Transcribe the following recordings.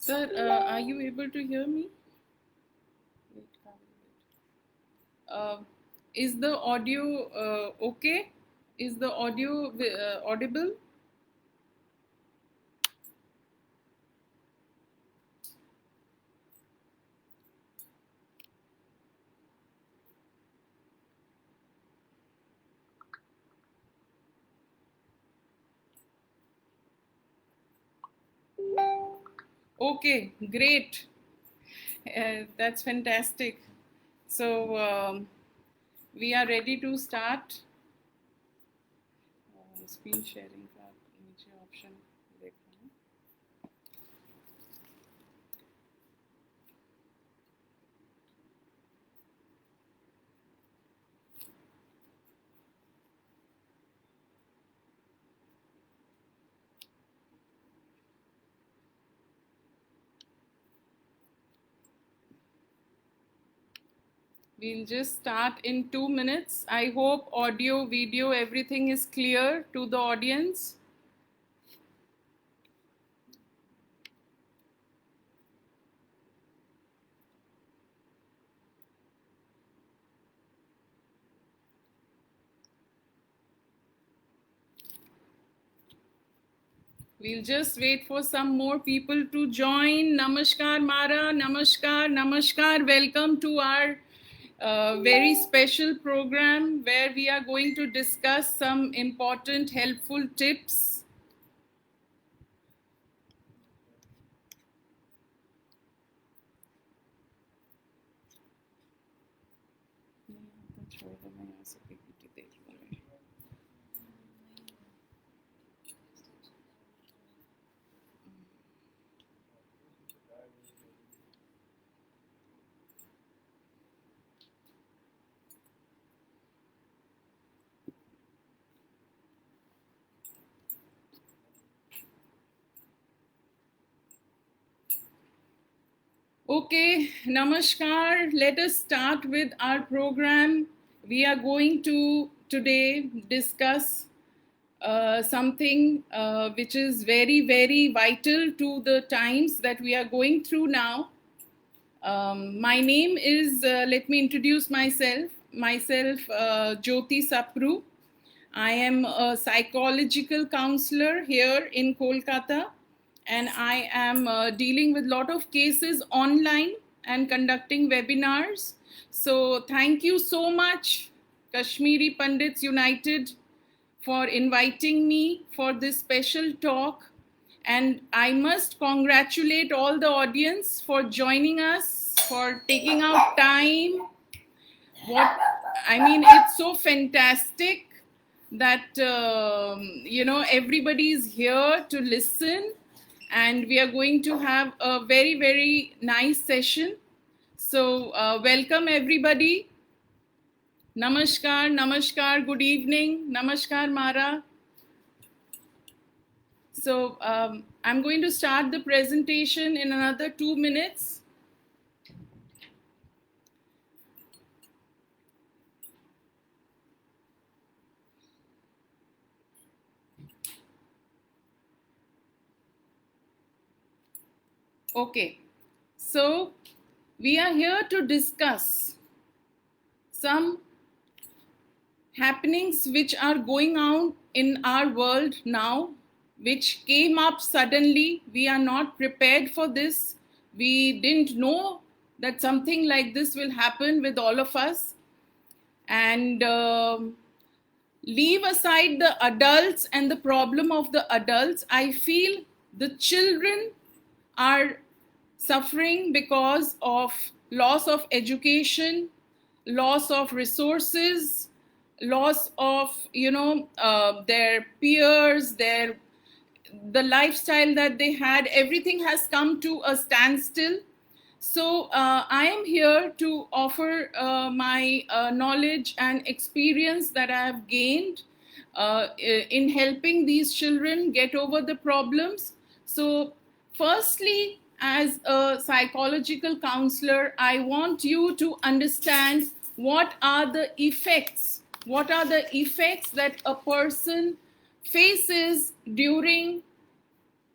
Sir, are you able to hear me? Uh, is the audio okay? Is the audio audible? Okay, great. That's fantastic. So we are ready to start. Screen sharing का नीचे option देखना है. We'll just start in 2 minutes. I hope audio, video, everything is clear to the audience. We'll just wait for some more people to join. Namaskar Mara, namaskar, namaskar. Welcome to our very special program where we are going to discuss some important, helpful tips. Okay, namaskar. Let us start with our program. We are going to today discuss something which is very, very vital to the times that we are going through now. My name is, let me introduce myself. Jyoti Sapru. I am a psychological counselor here in Kolkata, and I am dealing with a lot of cases online and conducting webinars. So thank you so much, Kashmiri Pandits United, for inviting me for this special talk. And I must congratulate all the audience for joining us, for taking out time. It's so fantastic that everybody is here to listen, and we are going to have a very, very nice session. So welcome everybody. Namaskar, namaskar, good evening, namaskar Mara. So I'm going to start the presentation in another 2 minutes. Okay, so we are here to discuss some happenings which are going on in our world now, which came up suddenly. We are not prepared for this. We didn't know that something like this will happen with all of us. And leave aside the adults and the problem of the adults, I feel the children are suffering because of loss of education, loss of resources, loss of their peers, the lifestyle that they had. Everything has come to a standstill. So I am here to offer my knowledge and experience that I have gained in helping these children get over the problems. So firstly, as a psychological counselor, I want you to understand what are the effects. What are the effects that a person faces during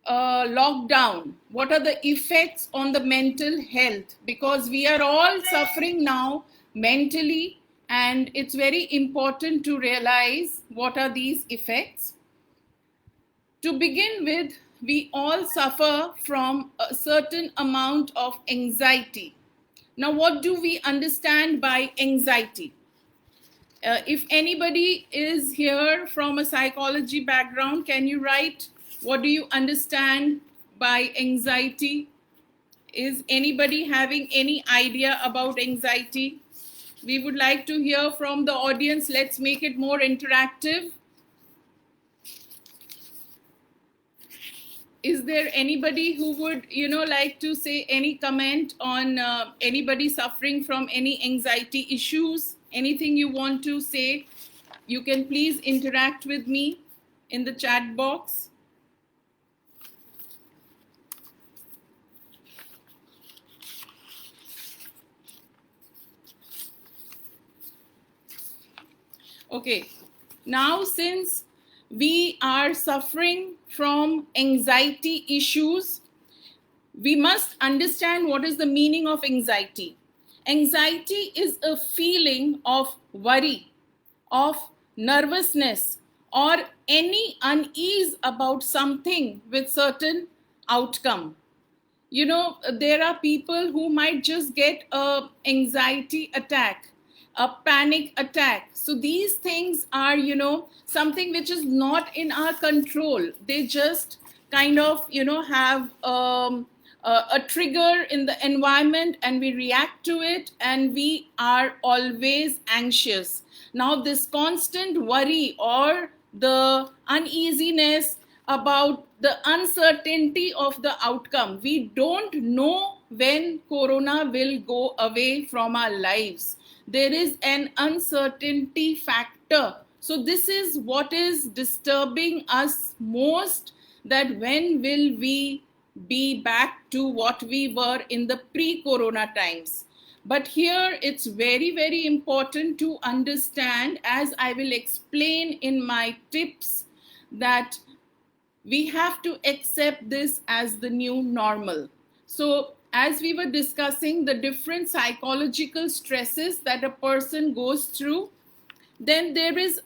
lockdown? What are the effects on the mental health? Because we are all suffering now mentally, and it's very important to realize what are these effects. To begin with, we all suffer from a certain amount of anxiety. Now, what do we understand by anxiety? If anybody is here from a psychology background, can you write what do you understand by anxiety? Is anybody having any idea about anxiety? We would like to hear from the audience. Let's make it more interactive. Is there anybody who would, like to say any comment on anybody suffering from any anxiety issues? Anything you want to say? You can please interact with me in the chat box. Okay, now since we are suffering from anxiety issues, we must understand what is the meaning of anxiety. Anxiety is a feeling of worry, of nervousness, or any unease about something with certain outcome. There are people who might just get a anxiety attack, a panic attack. So these things are, something which is not in our control. They just kind of, have a trigger in the environment, and we react to it, and we are always anxious. Now, this constant worry or the uneasiness about the uncertainty of the outcome. We don't know when Corona will go away from our lives. There is an uncertainty factor. So this is what is disturbing us most, that when will we be back to what we were in the pre-Corona times. But here it's very, very important to understand, as I will explain in my tips, that we have to accept this as the new normal. So as we were discussing the different psychological stresses that a person goes through, then there is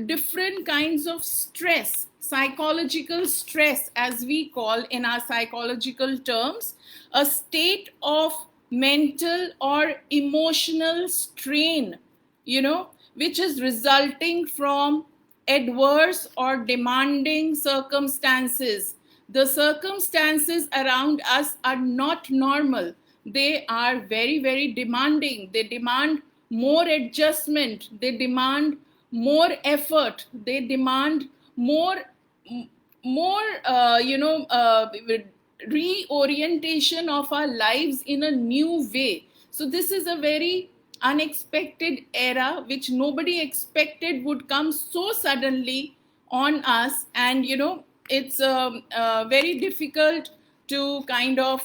different kinds of stress, psychological stress, as we call in our psychological terms, a state of mental or emotional strain, which is resulting from adverse or demanding circumstances. The circumstances around us are not normal. They are very, very demanding. They demand more adjustment. They demand more effort. They demand more reorientation of our lives in a new way. So this is a very unexpected era which nobody expected would come so suddenly on us, and it's very difficult to kind of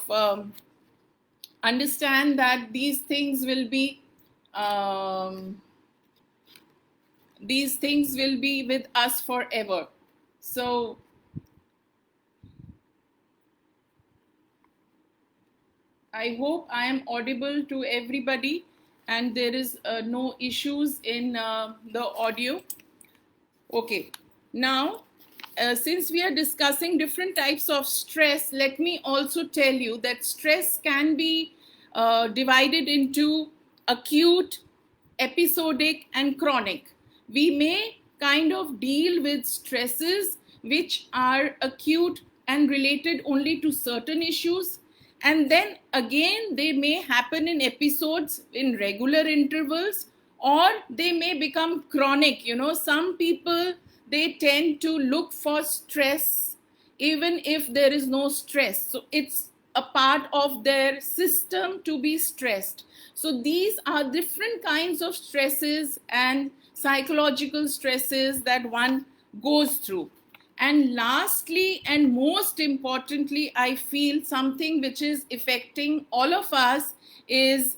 understand that these things will be with us forever. So I hope I am audible to everybody and there is no issues in the audio. Okay, now since we are discussing different types of stress, let me also tell you that stress can be divided into acute, episodic, and chronic. We may kind of deal with stresses which are acute and related only to certain issues. And then again, they may happen in episodes in regular intervals, or they may become chronic. Some people, they tend to look for stress even if there is no stress. So it's a part of their system to be stressed. So these are different kinds of stresses and psychological stresses that one goes through. And lastly, and most importantly, I feel something which is affecting all of us is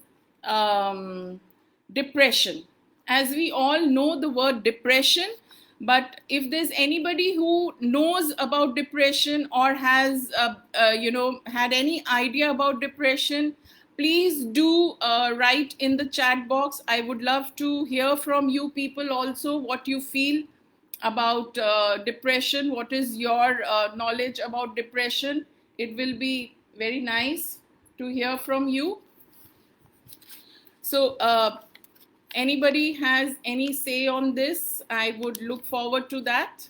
depression. As we all know the word depression, but if there's anybody who knows about depression or has had any idea about depression, please do write in the chat box. I would love to hear from you people also, what you feel about depression. What is your knowledge about depression? It will be very nice to hear from you. So anybody has any say on this, I would look forward to that.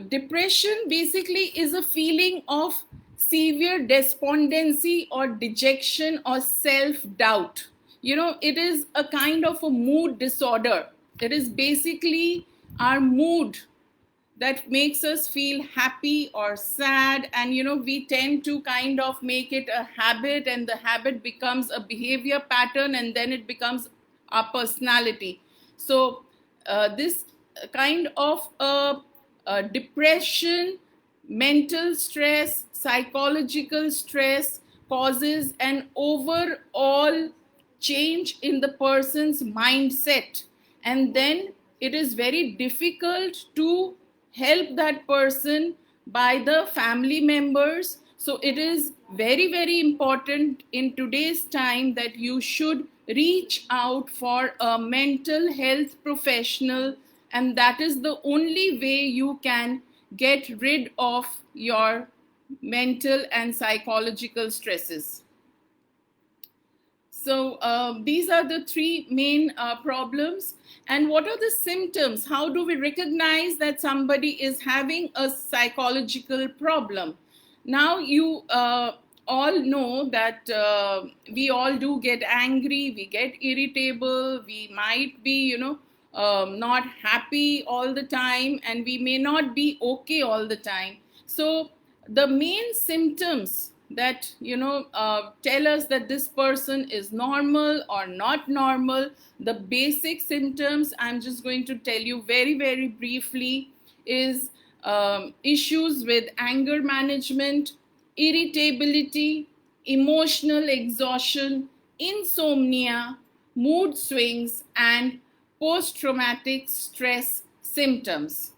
Depression basically is a feeling of severe despondency or dejection or self-doubt. It is a kind of a mood disorder. It is basically our mood that makes us feel happy or sad, and we tend to kind of make it a habit, and the habit becomes a behavior pattern, and then it becomes our personality. So this kind of depression, mental stress, psychological stress causes an overall change in the person's mindset, and then it is very difficult to help that person by the family members. So it is very, very important in today's time that you should reach out for a mental health professional, and that is the only way you can get rid of your mental and psychological stresses. So these are the three main problems. And what are the symptoms? How do we recognize that somebody is having a psychological problem? Now, you all know that we all do get angry, we get irritable, we might be, not happy all the time, and we may not be okay all the time. So the main symptoms that tell us that this person is normal or not normal, the basic symptoms I'm just going to tell you very, very briefly is issues with anger management, irritability, emotional exhaustion, insomnia, mood swings, and post-traumatic stress symptoms.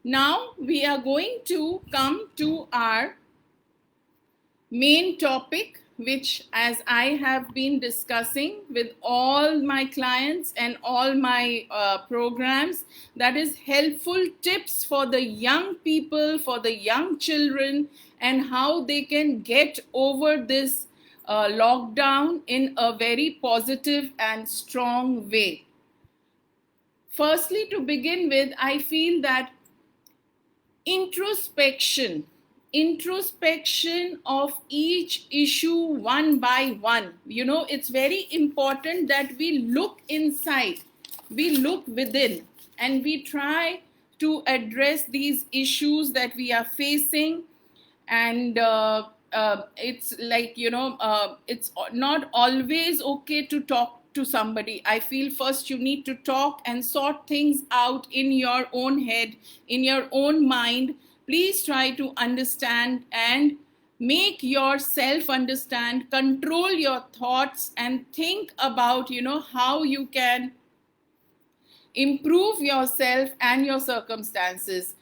Now we are going to come to our main topic, which, as I have been discussing with all my clients and all my programs, that is helpful tips for the young people, for the young children, and how they can get over this lockdown in a very positive and strong way. Firstly, to begin with, I feel that introspection of each issue one by one. It's very important that we look inside, we look within, and we try to address these issues that we are facing. And it's like, it's not always okay to talk to somebody. I feel first you need to talk and sort things out in your own head, in your own mind. Please try to understand and make yourself understand, control your thoughts, and think about, how you can improve yourself and your circumstances.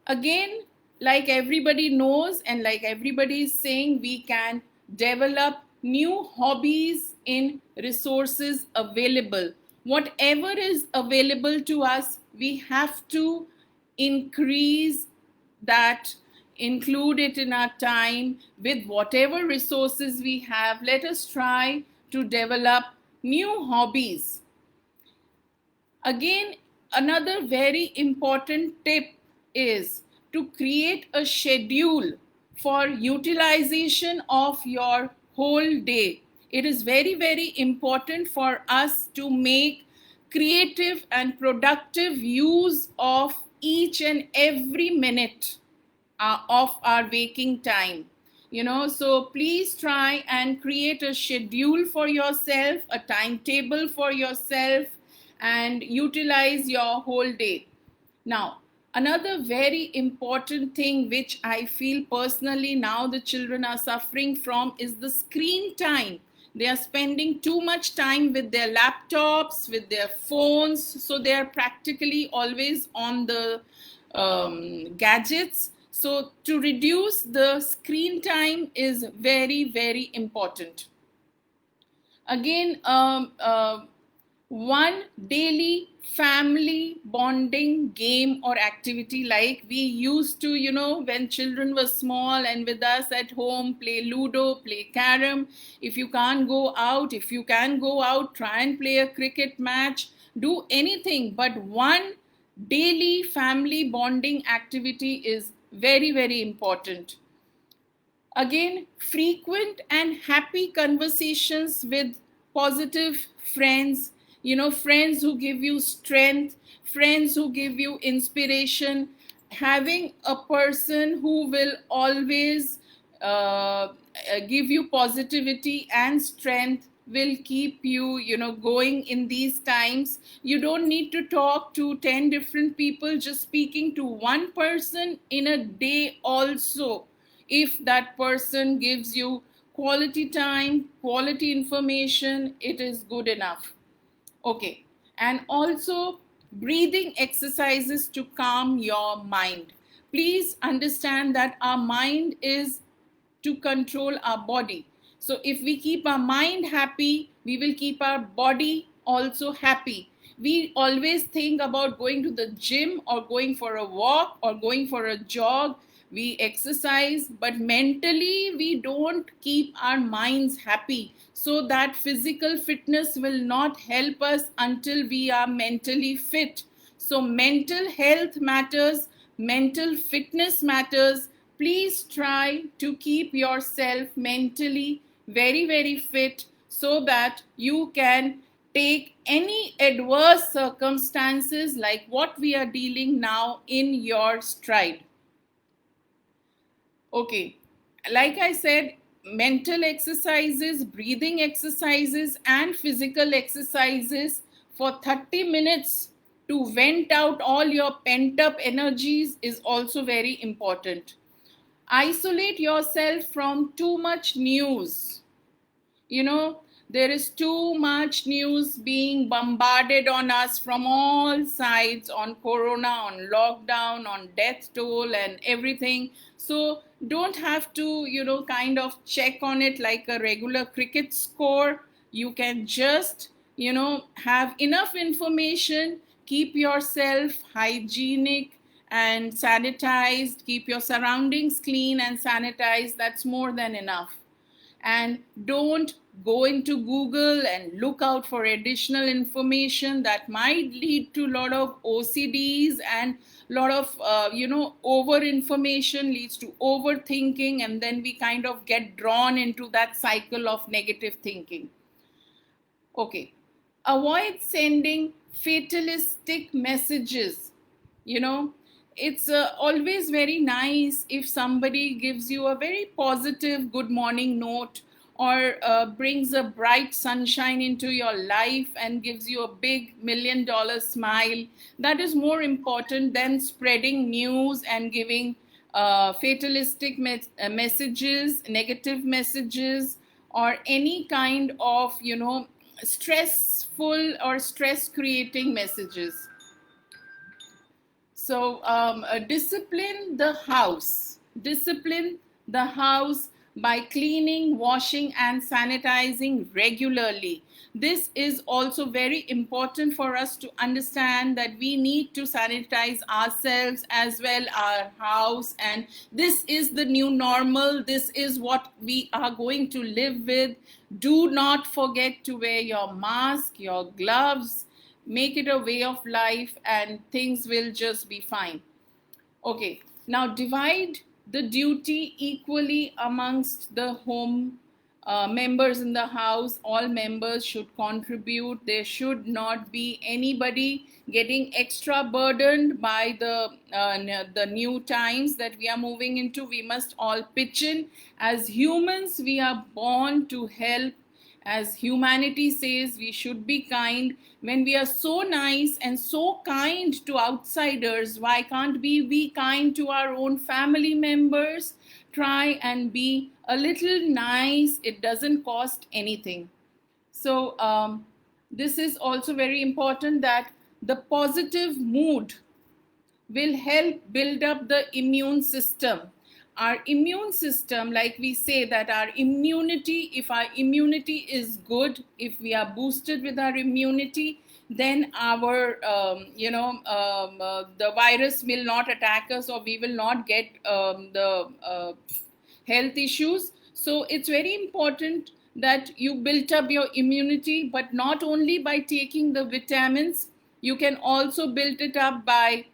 Again, like everybody knows and like everybody is saying, we can develop new hobbies in resources available. Whatever is available to us, we have to increase that, include it in our time with whatever resources we have. Let us try to develop new hobbies. Again, another very important tip is to create a schedule for utilization of your whole day. It is very, very important for us to make creative and productive use of each and every minute of our waking time. So please try and create a schedule for yourself, a timetable for yourself, and utilize your whole day. Now, another very important thing which I feel personally now the children are suffering from is the screen time. They are spending too much time with their laptops, with their phones, so they are practically always on the gadgets. So to reduce the screen time is very, very important. Again, one daily family bonding game or activity, like we used to, when children were small and with us at home, play Ludo, play Carom. If you can't go out, if you can go out, try and play a cricket match, do anything. But one daily family bonding activity is very, very important. Again, frequent and happy conversations with positive friends, friends who give you strength, friends who give you inspiration. Having a person who will always give you positivity and strength will keep you, going in these times. You don't need to talk to 10 different people. Just speaking to one person in a day also, if that person gives you quality time, quality information, it is good enough. Okay. And also breathing exercises to calm your mind. Please understand that our mind is to control our body. So if we keep our mind happy, we will keep our body also happy. We always think about going to the gym or going for a walk or going for a jog. We exercise, but mentally we don't keep our minds happy. So that physical fitness will not help us until we are mentally fit. So mental health matters, mental fitness matters. Please try to keep yourself mentally very, very fit so that you can take any adverse circumstances like what we are dealing now in your stride. Okay, like I said, mental exercises, breathing exercises, and physical exercises for 30 minutes to vent out all your pent up energies is also very important. Isolate yourself from too much news. There is too much news being bombarded on us from all sides on corona, on lockdown, on death toll, and everything. So don't have to, kind of check on it like a regular cricket score. You can just, have enough information, keep yourself hygienic and sanitized, keep your surroundings clean and sanitized. That's more than enough. And don't go into Google and look out for additional information that might lead to a lot of OCDs, and a lot of over information leads to overthinking, and then we kind of get drawn into that cycle of negative thinking. Okay, avoid sending fatalistic messages. It's always very nice if somebody gives you a very positive good morning note, or brings a bright sunshine into your life and gives you a big $1,000,000 smile. That is more important than spreading news and giving fatalistic messages, negative messages, or any kind of, stressful or stress creating messages. So discipline the house. Discipline the house by cleaning, washing, and sanitizing regularly. This is also very important for us to understand that we need to sanitize ourselves as well, our house, and this is the new normal. This is what we are going to live with. Do not forget to wear your mask, your gloves. Make it a way of life, and things will just be fine. Okay, now divide the duty equally amongst the home members in the house. All members should contribute. There should not be anybody getting extra burdened by the new times that we are moving into. We must all pitch in. As humans, we are born to help. As humanity says, we should be kind. When we are so nice and so kind to outsiders, why can't we be kind to our own family members? Try and be a little nice. It doesn't cost anything. So this is also very important, that the positive mood will help build up the immune system. Our immune system, like we say, that our immunity, if our immunity is good, if we are boosted with our immunity, then our the virus will not attack us, or we will not get the health issues. So it's very important that you build up your immunity, but not only by taking the vitamins. You can also build it up by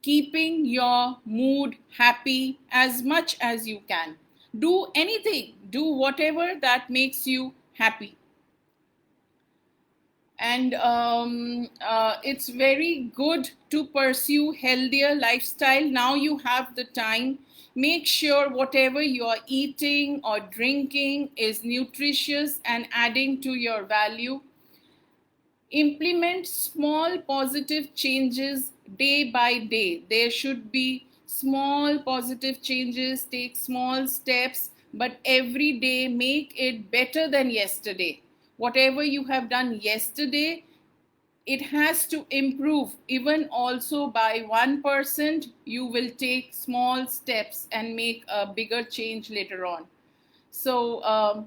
keeping your mood happy as much as you can. Do anything, do whatever that makes you happy. And it's very good to pursue healthier lifestyle. Now you have the time. Make sure whatever you are eating or drinking is nutritious and adding to your value. Implement small positive changes day by day. There should be small positive changes. Take small steps, but every day make it better than yesterday. Whatever you have done yesterday, it has to improve. Even also by 1%, you will take small steps and make a bigger change later on. So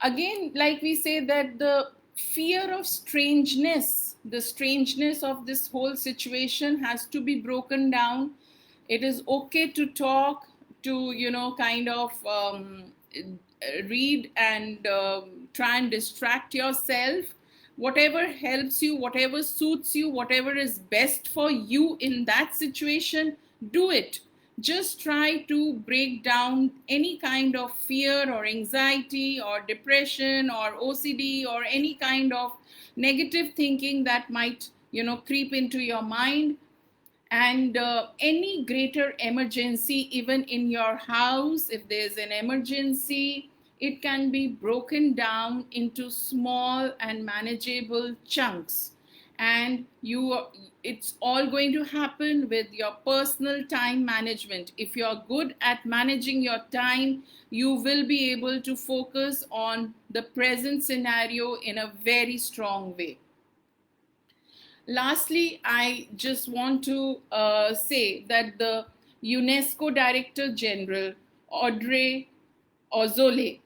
again, like we say, that the fear of strangeness, the strangeness of this whole situation has to be broken down. It is okay to talk, to kind of read and try and distract yourself. Whatever helps you, whatever suits you, whatever is best for you in that situation, do it. Just try to break down any kind of fear or anxiety or depression or OCD or any kind of negative thinking that might creep into your mind. And any greater emergency, even in your house, if there's an emergency, it can be broken down into small and manageable chunks. And it's all going to happen with your personal time management. If you're good at managing your time, you will be able to focus on the present scenario in a very strong way. Lastly, I just want to say that the UNESCO Director General, Audrey Azoulay,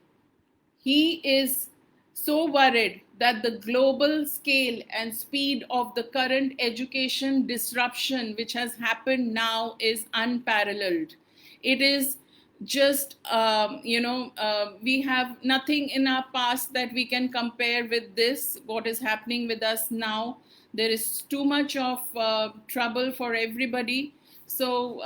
he is so worried that the global scale and speed of the current education disruption which has happened now is unparalleled. It is just, we have nothing in our past that we can compare with this, what is happening with us now. There is too much of trouble for everybody. So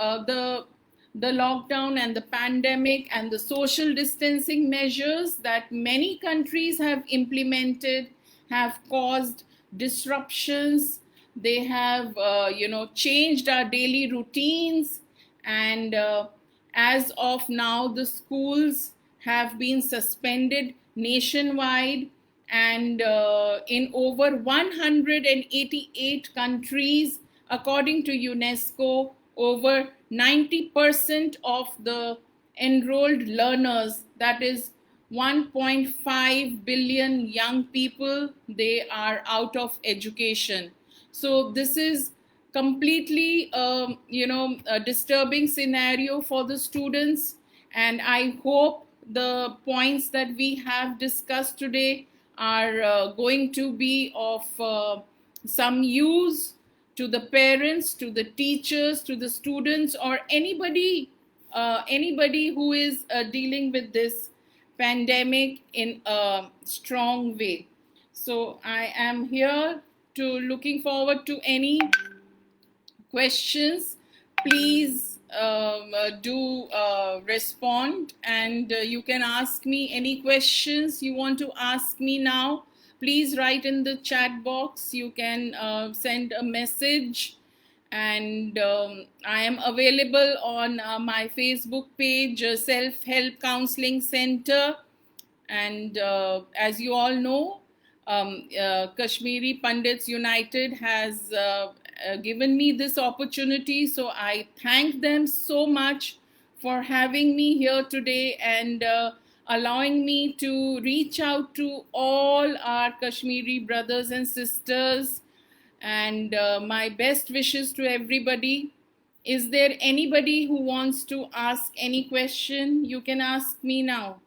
the lockdown and the pandemic and the social distancing measures that many countries have implemented have caused disruptions. They have changed our daily routines. And as of now, the schools have been suspended nationwide, and in over 188 countries, according to UNESCO, over 90% of the enrolled learners, that is 1.5 billion young people, they are out of education. So this is completely a disturbing scenario for the students. And I hope the points that we have discussed today are going to be of some use to the parents, to the teachers, to the students, or anybody who is dealing with this pandemic in a strong way. So I am here to looking forward to any questions. Please do respond, and you can ask me any questions you want to ask me now. Please write in the chat box. You can send a message, and I am available on my Facebook page, Self Help Counseling Center. And as you all know, Kashmiri Pandits United has given me this opportunity. So I thank them so much for having me here today and allowing me to reach out to all our Kashmiri brothers and sisters. And my best wishes to everybody. Is there anybody who wants to ask any question? You can ask me now.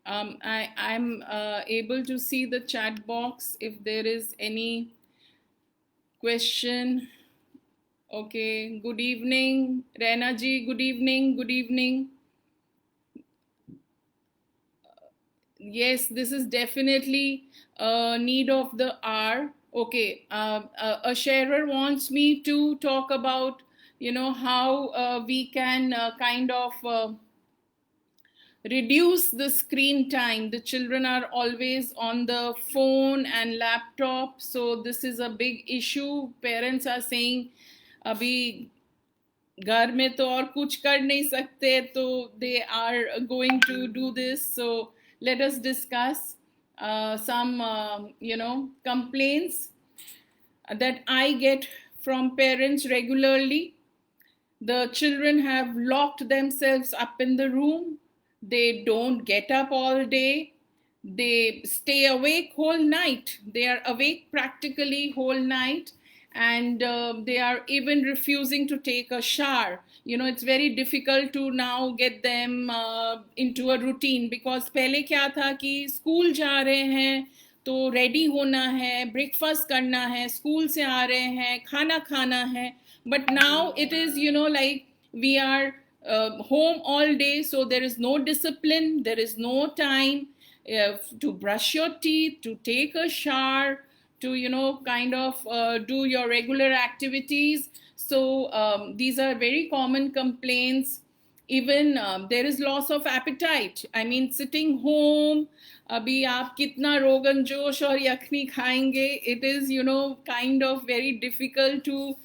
I'm able to see the chat box if there is any question. Okay, good evening, Rena ji, good evening, good evening. Yes, this is definitely a need of the hour. Okay, a sharer wants me to talk about, how we can kind of reduce the screen time. The children are always on the phone and laptop, so this is a big issue. Parents are saying अभी घर में तो और कुछ कर नहीं सकते, तो they are going to do this. So let us discuss some complaints that I get from parents regularly. The children have locked themselves up in the room. They don't get up all day. They stay awake whole night. They are awake practically whole night, and they are even refusing to take a shower. It's very difficult to now get them into a routine, because पहले क्या था कि school जा रहे हैं तो ready होना है, ब्रेकफास्ट करना है, स्कूल से आ रहे हैं, खाना खाना है. But now it is, like we are home all day, so there is no discipline, there is no time to brush your teeth, to take a shower, to, kind of do your regular activities. So these are very common complaints. Even there is loss of appetite. I mean, sitting home, अभी आप कितना रोगन जोश और यखनी खाएंगे? It is, kind of very difficult to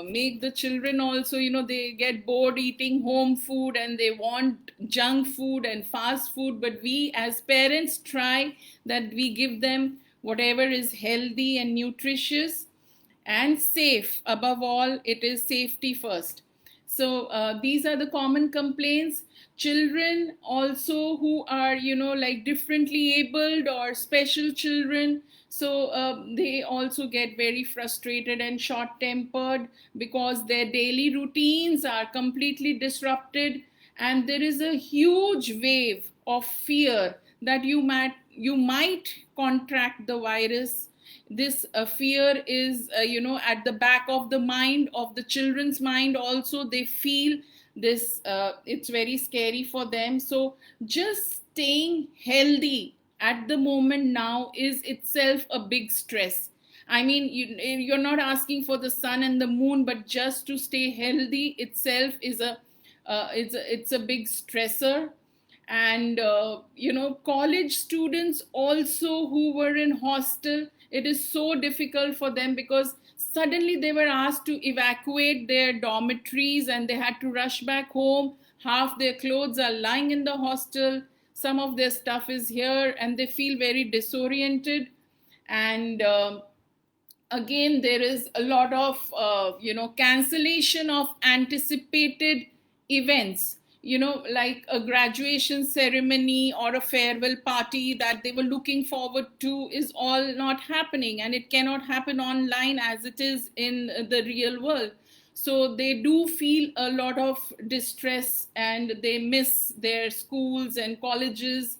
make the children also, they get bored eating home food and they want junk food and fast food. But we as parents try that we give them whatever is healthy and nutritious and safe. Above all, it is safety first. So these are the common complaints. Children also who are, like differently abled or special children, so they also get very frustrated and short-tempered because their daily routines are completely disrupted, and there is a huge wave of fear that you might contract the virus. This fear is, at the back of the mind of the children's mind also. They feel this, it's very scary for them. So just staying healthy at the moment now is itself a big stress. I mean, you're not asking for the sun and the moon, but just to stay healthy itself is it's a big stressor. And college students also who were in hostel, it is so difficult for them because suddenly they were asked to evacuate their dormitories and they had to rush back home. Half their clothes are lying in the hostel, some of their stuff is here, and they feel very disoriented. And again, there is a lot of cancellation of anticipated events. like a graduation ceremony or a farewell party that they were looking forward to is all not happening, and it cannot happen online as it is in the real world. So they do feel a lot of distress and they miss their schools and colleges.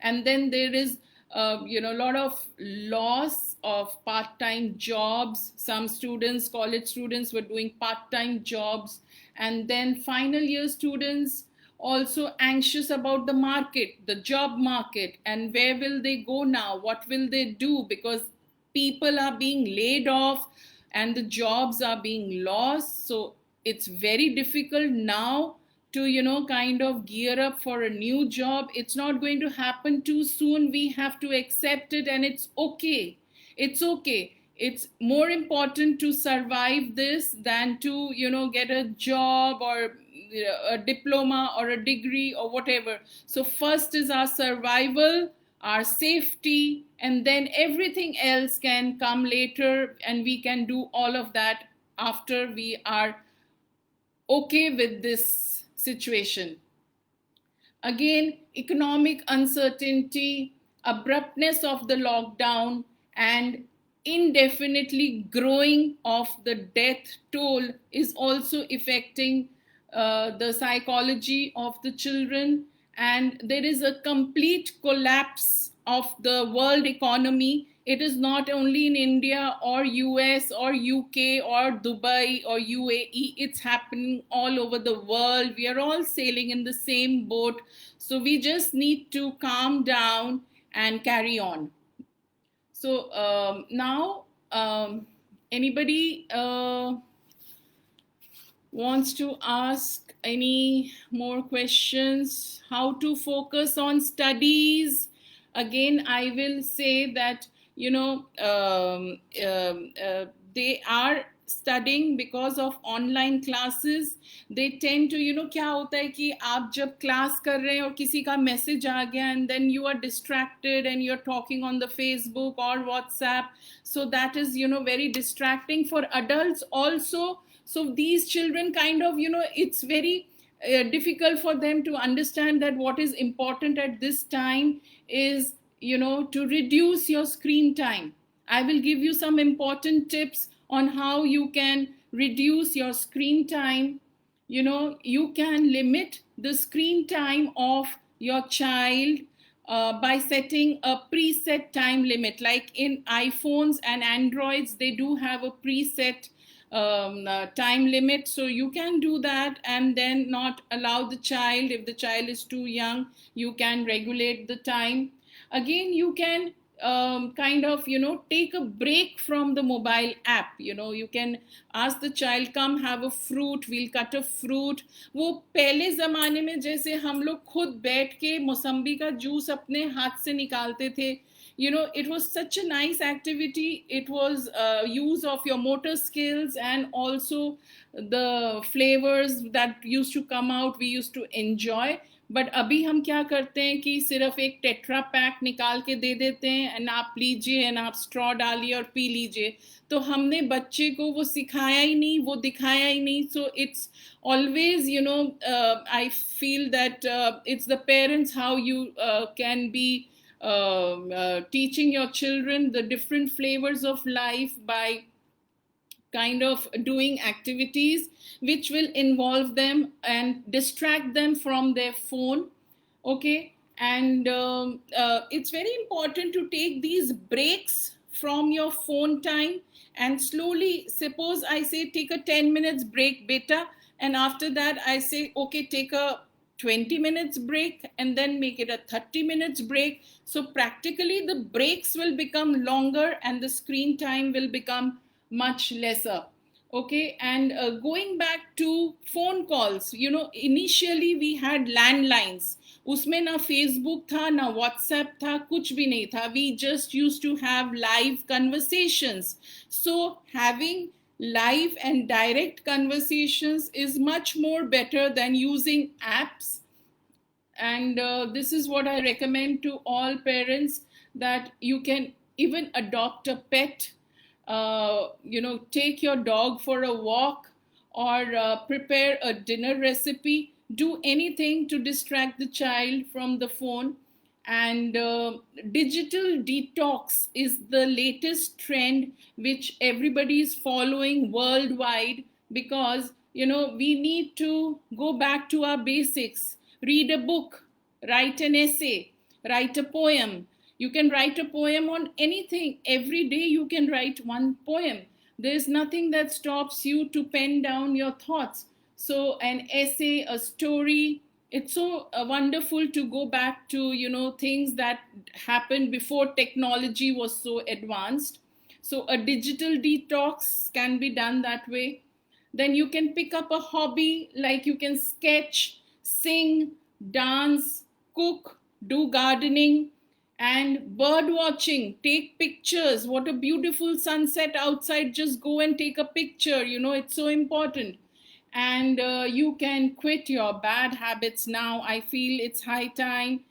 And then there is a lot of loss of part-time jobs. Some students, college students, were doing part-time jobs. And then final year students also anxious about the market, the job market, and where will they go now, what will they do, because people are being laid off and the jobs are being lost. So it's very difficult now to kind of gear up for a new job. It's not going to happen too soon. We have to accept it, and it's okay. It's okay. It's more important to survive this than to get a job or a diploma or a degree or whatever. So first is our survival, our safety, and then everything else can come later, and we can do all of that after we are okay with this situation. Again, economic uncertainty, abruptness of the lockdown, and indefinitely growing of the death toll is also affecting the psychology of the children. And there is a complete collapse of the world economy. It is not only in India or US or UK or Dubai or UAE, it's happening all over the world. We are all sailing in the same boat. So we just need to calm down and carry on. So now, anybody wants to ask any more questions? How to focus on studies? Again, I will say that they are studying because of online classes. They tend to क्या होता है कि आप जब class कर रहे हैं और किसी का मैसेज आ गया and then you are distracted and you're talking on the Facebook or WhatsApp, so that is very distracting for adults also. So these children kind of it's very difficult for them to understand that what is important at this time is to reduce your screen time. I will give you some important tips on how you can reduce your screen time. You can limit the screen time of your child by setting a preset time limit. Like in iPhones and Androids, they do have a preset time limit. So you can do that and then not allow the child. If the child is too young, you can regulate the time. Again, you can kind of take a break from the mobile app. You can ask the child, come have a fruit, we'll cut a fruit. वो पहले ज़माने में जैसे हम लोग खुद बैठ के मौसम्बी का जूस अपने हाथ से निकालते थे, it was such a nice activity. It was use of your motor skills, and also the flavors that used to come out, we used to enjoy. But अभी हम क्या करते हैं कि सिर्फ एक टेट्रा पैक निकाल के दे देते हैं एंड आप लीजिए एंड आप स्ट्रॉ डालिए और पी लीजिए. तो हमने बच्चे को वो सिखाया ही नहीं, वो दिखाया ही नहीं. So it's always I feel that it's the parents how you can be teaching your children the different flavors of life by kind of doing activities which will involve them and distract them from their phone. Okay. And it's very important to take these breaks from your phone time and slowly, suppose I say take a 10 minutes break beta, and after that I say okay, take a 20 minutes break and then make it a 30 minutes break. So practically the breaks will become longer and the screen time will become much lesser. Okay. And going back to phone calls, initially we had landlines. उसमें ना Facebook था ना WhatsApp था, कुछ भी नहीं था. We just used to have live conversations. So having live and direct conversations is much more better than using apps. And this is what I recommend to all parents, that you can even adopt a pet, take your dog for a walk, or prepare a dinner recipe. do anything to distract the child from the phone. And digital detox is the latest trend which everybody is following worldwide, because we need to go back to our basics. Read a book, write an essay, write a poem. You can write a poem on anything. Every day you can write one poem. There's nothing that stops you to pen down your thoughts. So an essay, a story, it's so wonderful to go back to things that happened before technology was so advanced. So a digital detox can be done that way. Then you can pick up a hobby, like you can sketch, sing, dance, cook, do gardening, and bird watching. Take pictures. What a beautiful sunset outside. Just go and take a picture. It's so important. And you can quit your bad habits now. I feel it's high time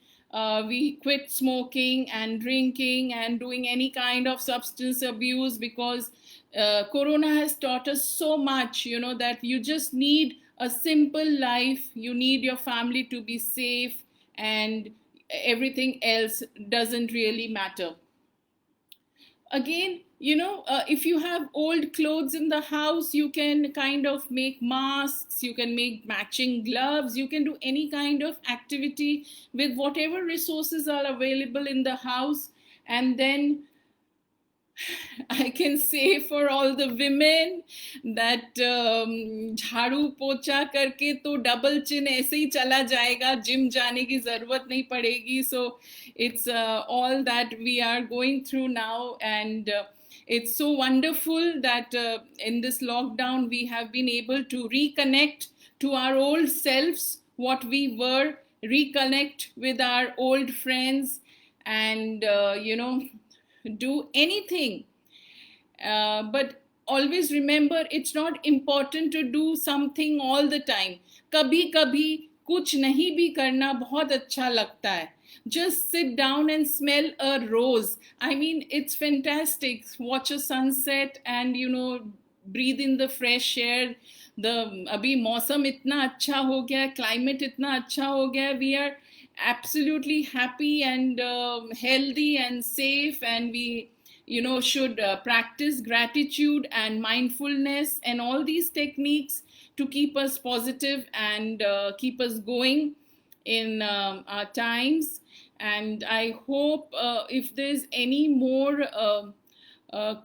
we quit smoking and drinking and doing any kind of substance abuse, because corona has taught us so much, that you just need a simple life. You need your family to be safe, and everything else doesn't really matter. Again, if you have old clothes in the house, you can kind of make masks, you can make matching gloves, you can do any kind of activity with whatever resources are available in the house. And then I can say for all the women that झाड़ू पोछा करके तो double chin ऐसे ही चला जाएगा, gym जाने की जरूरत नहीं पड़ेगी. So it's all that we are going through now, and it's so wonderful that in this lockdown we have been able to reconnect to our old selves, what we were, reconnect with our old friends, and do anything. But always remember, it's not important to do something all the time. कभी कभी कुछ नहीं भी करना बहुत अच्छा लगता है. Just sit down and smell a rose. I mean, it's fantastic. Watch a sunset and breathe in the fresh air. अभी मौसम इतना अच्छा हो गया, climate इतना अच्छा हो गया. We are absolutely happy and healthy and safe, and we should practice gratitude and mindfulness and all these techniques to keep us positive and keep us going in our times. And I hope if there's any more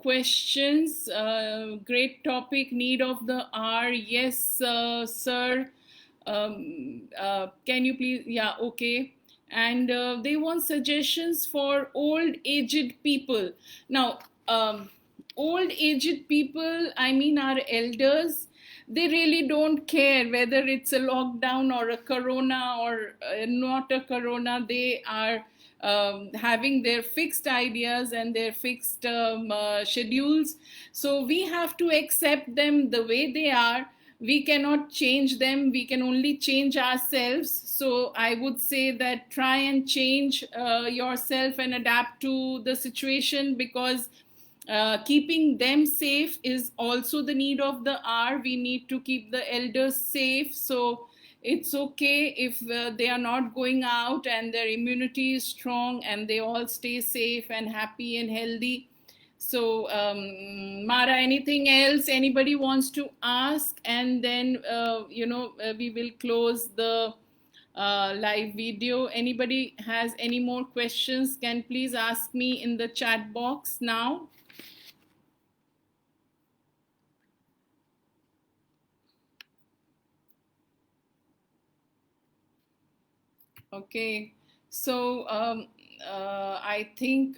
questions, great topic, need of the hour. Yes, sir. Can you please? Yeah, okay. And they want suggestions for old aged people. Now, old aged people, I mean our elders, they really don't care whether it's a lockdown or a corona or not a corona. They are having their fixed ideas and their fixed schedules. So we have to accept them the way they are. We cannot change them. We can only change ourselves. So I would say that try and change yourself and adapt to the situation, because keeping them safe is also the need of the hour. We need to keep the elders safe. So it's okay if they are not going out and their immunity is strong and they all stay safe and happy and healthy. So, Mara, anything else anybody wants to ask? And then, we will close the live video. Anybody has any more questions, can please ask me in the chat box now. Okay, so I think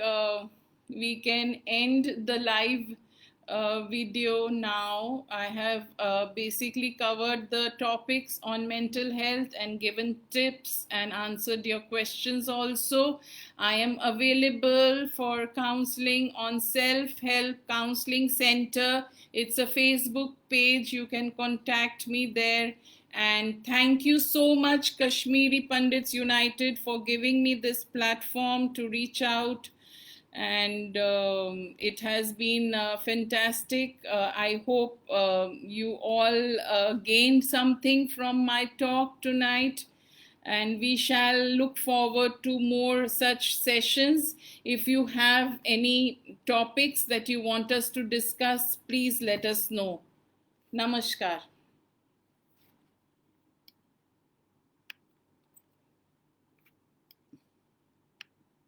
we can end the live video now. I have basically covered the topics on mental health and given tips and answered your questions also. I am available for counseling on Self-Help Counseling Center. It's a Facebook page. You can contact me there. And thank you so much, Kashmiri Pandits United, for giving me this platform to reach out and it has been fantastic. I hope you all gained something from my talk tonight, and we shall look forward to more such sessions. If you have any topics that you want us to discuss, please let us know. Namaskar.